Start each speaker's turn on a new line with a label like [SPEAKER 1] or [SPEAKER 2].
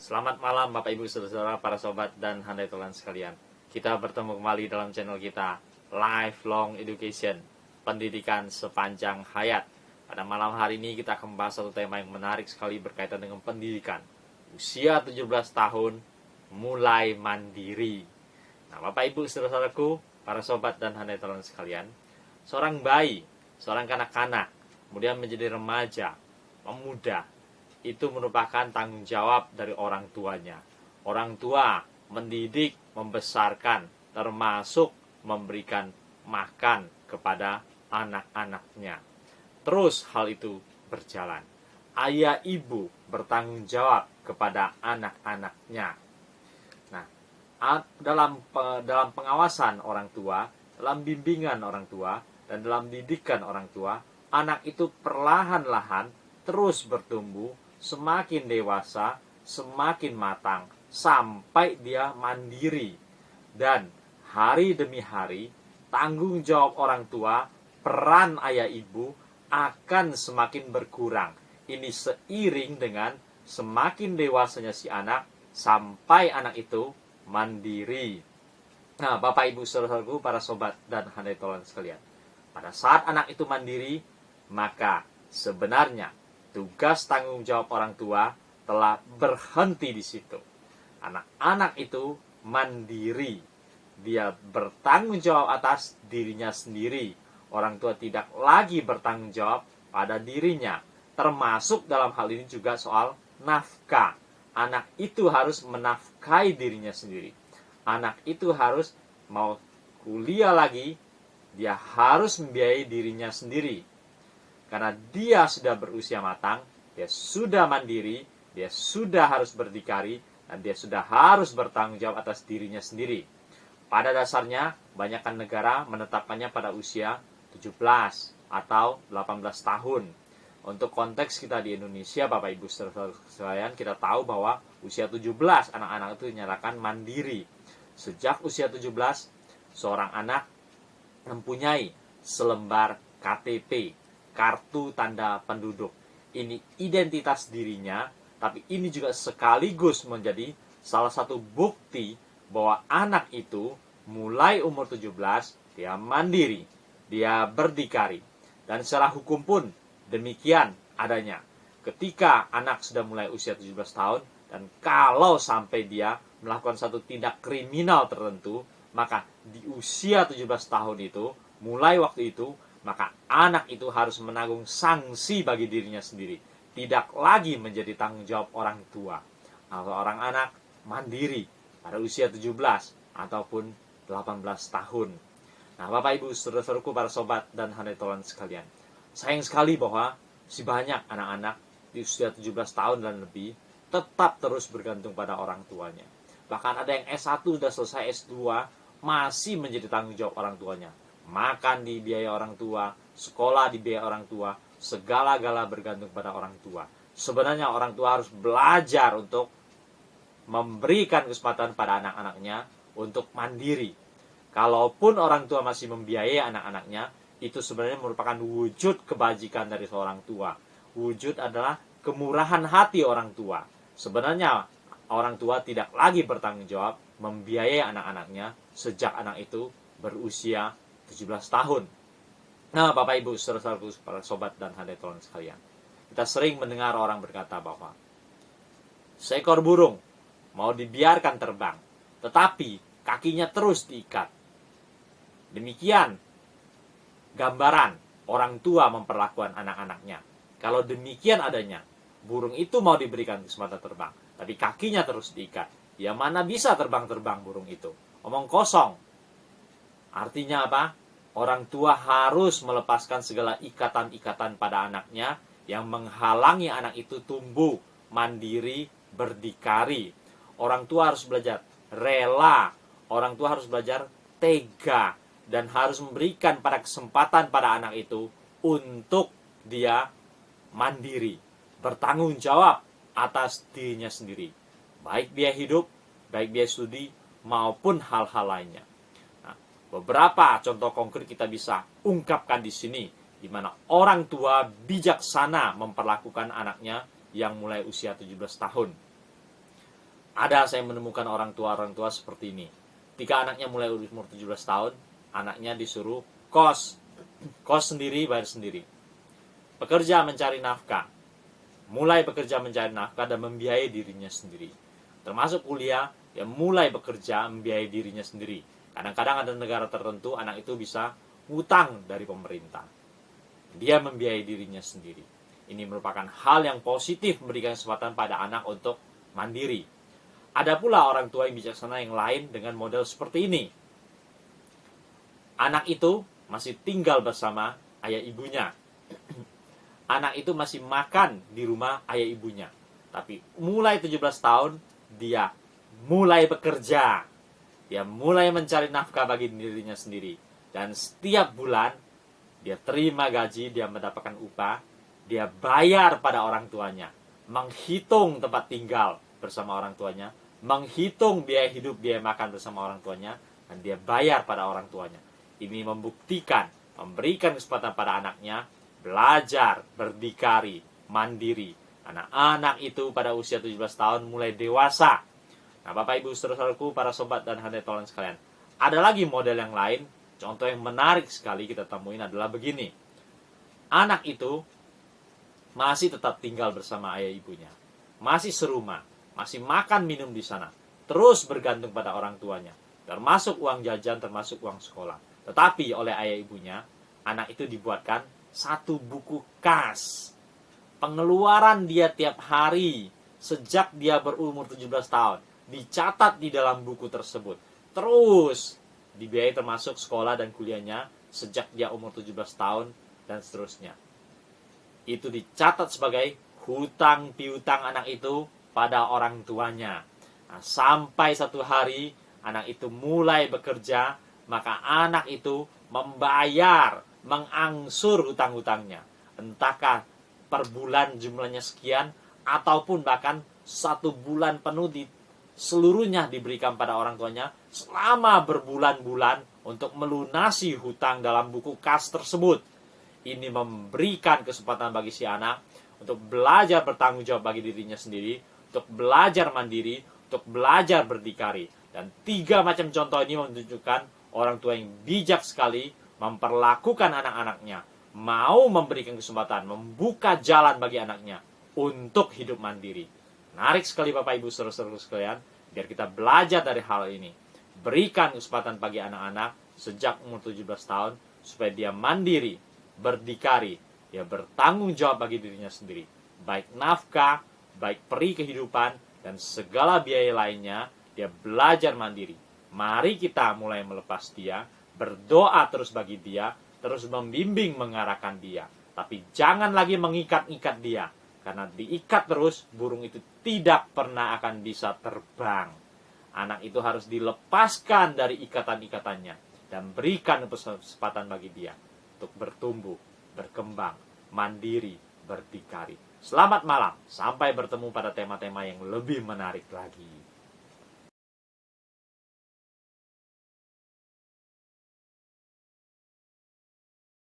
[SPEAKER 1] Selamat malam Bapak Ibu Saudara, para sobat dan handai tolan sekalian. Kita bertemu kembali dalam channel kita Lifelong Education, pendidikan sepanjang hayat. Pada malam hari ini kita akan membahas satu tema yang menarik sekali berkaitan dengan pendidikan. Usia 17 tahun mulai mandiri. Nah, Bapak Ibu Saudara-saudaraku, para sobat dan handai tolan sekalian, seorang bayi, seorang kanak-kanak, kemudian menjadi remaja, pemuda, itu merupakan tanggung jawab dari orang tuanya. Orang tua mendidik, membesarkan, termasuk memberikan makan kepada anak-anaknya. Terus hal itu berjalan. Ayah ibu bertanggung jawab kepada anak-anaknya. Nah, dalam pengawasan orang tua, dalam bimbingan orang tua, dan dalam didikan orang tua, anak itu perlahan-lahan terus bertumbuh, semakin dewasa, semakin matang, sampai dia mandiri. Dan hari demi hari, tanggung jawab orang tua, peran ayah ibu akan semakin berkurang. Ini seiring dengan semakin dewasanya si anak, sampai anak itu mandiri. Nah, Bapak Ibu Saudaraku, para sobat dan handai tolan sekalian, pada saat anak itu mandiri, maka sebenarnya tugas tanggung jawab orang tua telah berhenti di situ. Anak-anak itu mandiri. Dia bertanggung jawab atas dirinya sendiri. Orang tua tidak lagi bertanggung jawab pada dirinya. Termasuk dalam hal ini juga soal nafkah. Anak itu harus menafkahi dirinya sendiri. Anak itu harus mau kuliah lagi, dia harus membiayai dirinya sendiri. Karena dia sudah berusia matang, dia sudah mandiri, dia sudah harus berdikari, dan dia sudah harus bertanggung jawab atas dirinya sendiri. Pada dasarnya, banyakkan negara menetapkannya pada usia 17 atau 18 tahun. Untuk konteks kita di Indonesia, Bapak Ibu sekalian, kita tahu bahwa usia 17 anak-anak itu dinyatakan mandiri. Sejak usia 17, seorang anak mempunyai selembar KTP, kartu tanda penduduk. Ini identitas dirinya, tapi ini juga sekaligus menjadi salah satu bukti bahwa anak itu mulai umur 17, dia mandiri, dia berdikari. Dan secara hukum pun demikian adanya. Ketika anak sudah mulai usia 17 tahun, dan kalau sampai dia melakukan satu tindak kriminal tertentu, maka di usia 17 tahun itu, mulai waktu itu, maka anak itu harus menanggung sanksi bagi dirinya sendiri. Tidak lagi menjadi tanggung jawab orang tua. Atau orang anak mandiri pada usia 17 ataupun 18 tahun. Nah, Bapak Ibu, saudara-saudaraku, para sobat dan handai tolan sekalian, sayang sekali bahwa si banyak anak-anak di usia 17 tahun dan lebih tetap terus bergantung pada orang tuanya. Bahkan ada yang S1 sudah selesai, S2 masih menjadi tanggung jawab orang tuanya. Makan di biaya orang tua, sekolah di biaya orang tua, segala-gala bergantung pada orang tua. Sebenarnya orang tua harus belajar untuk memberikan kesempatan pada anak-anaknya untuk mandiri. Kalaupun orang tua masih membiayai anak-anaknya, itu sebenarnya merupakan wujud kebajikan dari seorang tua. Wujud adalah kemurahan hati orang tua. Sebenarnya orang tua tidak lagi bertanggung jawab membiayai anak-anaknya sejak anak itu berusia 17 tahun. Nah, Bapak Ibu, saudara-saudaraku, para sobat dan handai tolan sekalian, kita sering mendengar orang berkata bahwa seekor burung mau dibiarkan terbang, tetapi kakinya terus diikat. Demikian gambaran orang tua memperlakukan anak-anaknya. Kalau demikian adanya, burung itu mau diberikan kesempatan terbang, tapi kakinya terus diikat. Ya mana bisa terbang-terbang burung itu? Omong kosong. Artinya apa? Orang tua harus melepaskan segala ikatan-ikatan pada anaknya yang menghalangi anak itu tumbuh mandiri, berdikari. Orang tua harus belajar rela. Orang tua harus belajar tega. Dan harus memberikan pada kesempatan pada anak itu untuk dia mandiri, bertanggung jawab atas dirinya sendiri. Baik biaya hidup, baik biaya studi, maupun hal-hal lainnya. Beberapa contoh konkret kita bisa ungkapkan di sini, di mana orang tua bijaksana memperlakukan anaknya yang mulai usia 17 tahun. Ada saya menemukan orang tua seperti ini. Ketika anaknya mulai umur 17 tahun, anaknya disuruh kos. Kos sendiri, bayar sendiri. Bekerja mencari nafkah. Mulai bekerja mencari nafkah dan membiayai dirinya sendiri. Termasuk kuliah, ya mulai bekerja membiayai dirinya sendiri. Kadang-kadang ada negara tertentu anak itu bisa hutang dari pemerintah. Dia membiayai dirinya sendiri. Ini merupakan hal yang positif, memberikan kesempatan pada anak untuk mandiri. Ada pula orang tua yang bijaksana yang lain dengan model seperti ini. Anak itu masih tinggal bersama ayah ibunya. Anak itu masih makan di rumah ayah ibunya. Tapi mulai 17 tahun, dia mulai bekerja. Dia mulai mencari nafkah bagi dirinya sendiri. Dan setiap bulan, dia terima gaji, dia mendapatkan upah. Dia bayar pada orang tuanya. Menghitung tempat tinggal bersama orang tuanya. Menghitung biaya hidup, biaya makan bersama orang tuanya. Dan dia bayar pada orang tuanya. Ini membuktikan, memberikan kesempatan pada anaknya belajar, berdikari, mandiri. Anak-anak itu pada usia 17 tahun mulai dewasa. Nah, Bapak Ibu saudaraku, para sobat dan handai tolan sekalian, ada lagi model yang lain. Contoh yang menarik sekali kita temuin adalah begini. Anak itu masih tetap tinggal bersama ayah ibunya. Masih serumah, masih makan minum di sana. Terus bergantung pada orang tuanya. Termasuk uang jajan, termasuk uang sekolah. Tetapi oleh ayah ibunya, anak itu dibuatkan satu buku kas. Pengeluaran dia tiap hari sejak dia berumur 17 tahun dicatat di dalam buku tersebut. Terus dibiayai termasuk sekolah dan kuliahnya sejak dia umur 17 tahun dan seterusnya. Itu dicatat sebagai hutang piutang anak itu pada orang tuanya. Nah, sampai satu hari anak itu mulai bekerja, maka anak itu membayar, mengangsur hutang-hutangnya. Entahkah per bulan jumlahnya sekian, ataupun bahkan satu bulan penuh seluruhnya diberikan pada orang tuanya selama berbulan-bulan untuk melunasi hutang dalam buku kas tersebut. Ini memberikan kesempatan bagi si anak untuk belajar bertanggung jawab bagi dirinya sendiri, untuk belajar mandiri, untuk belajar berdikari. Dan 3 macam contoh ini menunjukkan orang tua yang bijak sekali memperlakukan anak-anaknya, mau memberikan kesempatan, membuka jalan bagi anaknya untuk hidup mandiri. Menarik sekali Bapak Ibu saudara-saudara sekalian, biar kita belajar dari hal ini. Berikan kesempatan bagi anak-anak sejak umur 17 tahun supaya dia mandiri, berdikari, dia bertanggung jawab bagi dirinya sendiri. Baik nafkah, baik peri kehidupan, dan segala biaya lainnya, dia belajar mandiri. Mari kita mulai melepas dia, berdoa terus bagi dia, terus membimbing mengarahkan dia. Tapi jangan lagi mengikat-ikat dia. Karena diikat terus, burung itu tidak pernah akan bisa terbang. Anak itu harus dilepaskan dari ikatan-ikatannya. Dan berikan kesempatan bagi dia untuk bertumbuh, berkembang, mandiri, berdikari. Selamat malam, sampai bertemu pada tema-tema yang lebih menarik lagi.